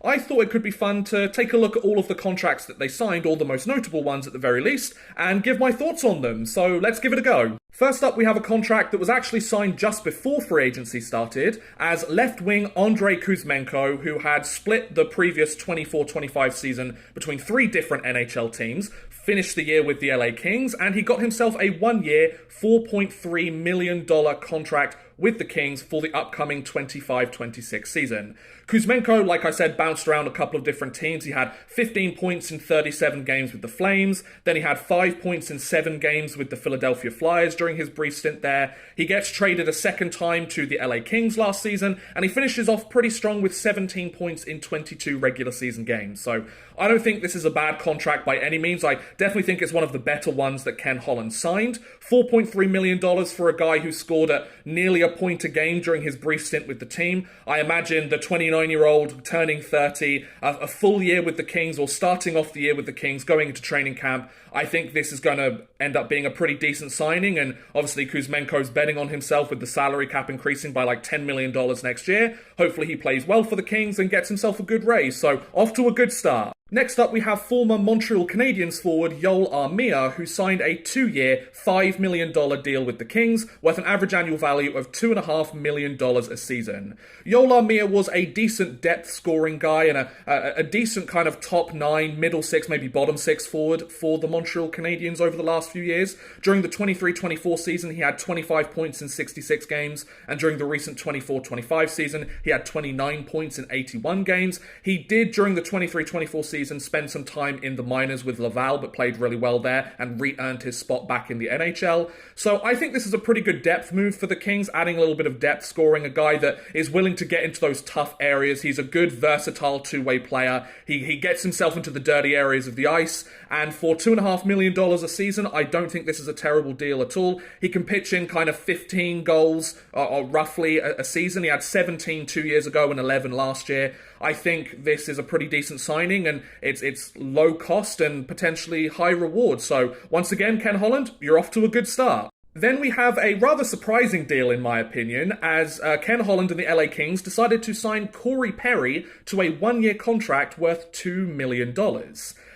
I thought it could be fun to take a look at all of the contracts that they signed, all the most notable ones at the very least, and give my thoughts on them. So let's give it a go. First up, we have a contract that was actually signed just before free agency started, as left-wing Andrei Kuzmenko, who had split the previous 24-25 season between 3 different NHL teams, finished the year with the LA Kings, and he got himself a 1-year, $4.3 million contract with the Kings for the upcoming 25-26 season. Kuzmenko, like I said, bounced around a couple of different teams. He had 15 points in 37 games with the Flames. Then he had 5 points in 7 games with the Philadelphia Flyers during his brief stint there. He gets traded a second time to the LA Kings last season, and he finishes off pretty strong with 17 points in 22 regular season games. So I don't think this is a bad contract by any means. I definitely think it's one of the better ones that Ken Holland signed. $4.3 million for a guy who scored at nearly a point a game during his brief stint with the team. I imagine the 29-year-old turning 30, a full year with the Kings, or starting off the year with the Kings, going into training camp. I think this is going to end up being a pretty decent signing, and obviously Kuzmenko's betting on himself with the salary cap increasing by like $10 million next year. Hopefully he plays well for the Kings and gets himself a good raise, so off to a good start. Next up, we have former Montreal Canadiens forward Yoel Armia, who signed a 2-year, $5 million deal with the Kings, worth an average annual value of $2.5 million a season. Yoel Armia was a decent depth scoring guy and a decent kind of top 9, middle 6, maybe bottom 6 forward for the Montreal Canadiens over the last few years. During the 23-24 season, he had 25 points in 66 games, and during the recent 24-25 season, he had 29 points in 81 games. He did, during the 23-24 season, spent some time in the minors with Laval, but played really well there and re-earned his spot back in the NHL. So I think this is a pretty good depth move for the Kings, adding a little bit of depth scoring, a guy that is willing to get into those tough areas. He's a good, versatile two-way player. He gets himself into the dirty areas of the ice, and for $2.5 million a season, I don't think this is a terrible deal at all. He can pitch in kind of 15 goals, or roughly a season. He had 17 2 years ago and 11 last year. I think this is a pretty decent signing, and it's low cost and potentially high reward. So once again, Ken Holland, you're off to a good start. Then we have a rather surprising deal, in my opinion, as Ken Holland and the LA Kings decided to sign Corey Perry to a 1-year contract worth $2 million.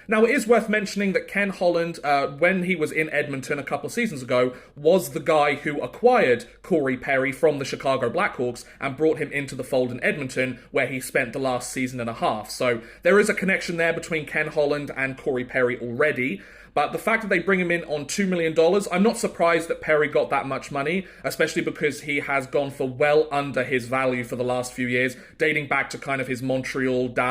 Now, it is worth mentioning that Ken Holland, when he was in Edmonton a couple of seasons ago, was the guy who acquired Corey Perry from the Chicago Blackhawks and brought him into the fold in Edmonton, where he spent the last season and a half. So there is a connection there between Ken Holland and Corey Perry already. But the fact that they bring him in on $2 million, I'm not surprised that Perry got that much money, especially because he has gone for well under his value for the last few years, dating back to kind of his Montreal, Dallas,